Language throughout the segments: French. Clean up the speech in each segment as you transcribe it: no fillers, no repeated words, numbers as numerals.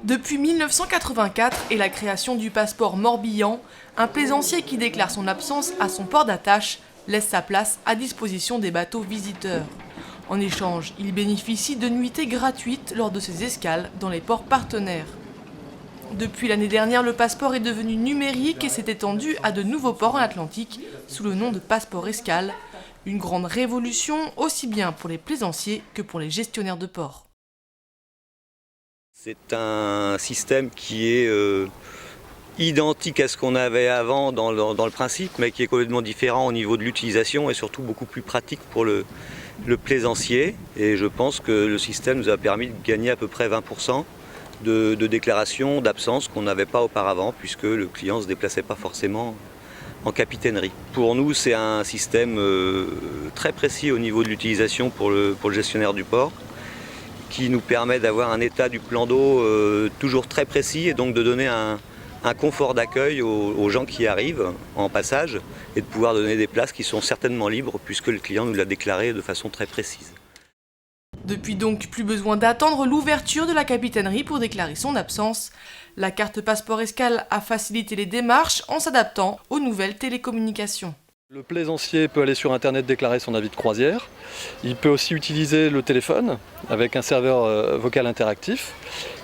Depuis 1984 et la création du passeport Morbihan, un plaisancier qui déclare son absence à son port d'attache laisse sa place à disposition des bateaux visiteurs. En échange, il bénéficie de nuitées gratuites lors de ses escales dans les ports partenaires. Depuis l'année dernière, le passeport est devenu numérique et s'est étendu à de nouveaux ports en Atlantique sous le nom de passeport escale. Une grande révolution aussi bien pour les plaisanciers que pour les gestionnaires de ports. C'est un système qui est identique à ce qu'on avait avant dans le principe, mais qui est complètement différent au niveau de l'utilisation et surtout beaucoup plus pratique pour le plaisancier. Et je pense que le système nous a permis de gagner à peu près 20% de déclaration d'absence qu'on n'avait pas auparavant, puisque le client ne se déplaçait pas forcément en capitainerie. Pour nous, c'est un système très précis au niveau de l'utilisation pour le gestionnaire du port, qui nous permet d'avoir un état du plan d'eau toujours très précis et donc de donner un confort d'accueil aux gens qui arrivent en passage et de pouvoir donner des places qui sont certainement libres puisque le client nous l'a déclaré de façon très précise. Depuis donc, plus besoin d'attendre l'ouverture de la capitainerie pour déclarer son absence. La carte passeport escale a facilité les démarches en s'adaptant aux nouvelles télécommunications. Le plaisancier peut aller sur internet déclarer son avis de croisière. Il peut aussi utiliser le téléphone avec un serveur vocal interactif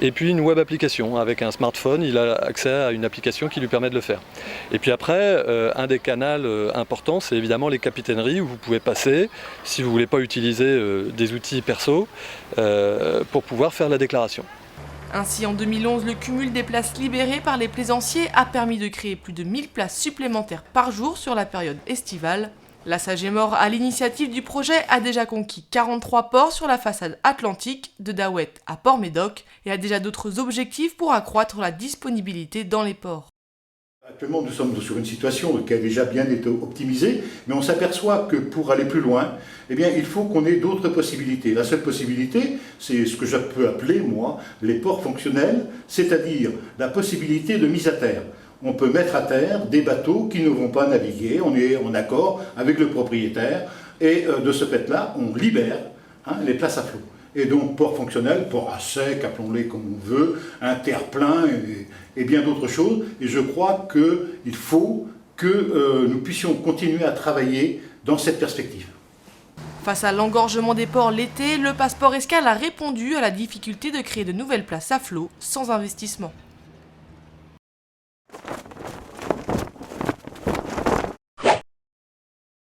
et puis une web application. Avec un smartphone, il a accès à une application qui lui permet de le faire. Et puis après, un des canaux importants, c'est évidemment les capitaineries où vous pouvez passer, si vous ne voulez pas utiliser des outils perso, pour pouvoir faire la déclaration. Ainsi, en 2011, le cumul des places libérées par les plaisanciers a permis de créer plus de 1000 places supplémentaires par jour sur la période estivale. La Sagemore, à l'initiative du projet, a déjà conquis 43 ports sur la façade atlantique, de Daouet à Port-Médoc, et a déjà d'autres objectifs pour accroître la disponibilité dans les ports. Actuellement, nous sommes sur une situation qui a déjà bien été optimisée, mais on s'aperçoit que pour aller plus loin, eh bien, il faut qu'on ait d'autres possibilités. La seule possibilité, c'est ce que je peux appeler, moi, les ports fonctionnels, c'est-à-dire la possibilité de mise à terre. On peut mettre à terre des bateaux qui ne vont pas naviguer, on est en accord avec le propriétaire, et de ce fait-là, on libère les places à flot. Et donc port fonctionnel, port à sec, appelons-les comme on veut, un terre-plein et bien d'autres choses. Et je crois qu'il faut que nous puissions continuer à travailler dans cette perspective. Face à l'engorgement des ports l'été, le passeport escale a répondu à la difficulté de créer de nouvelles places à flot sans investissement.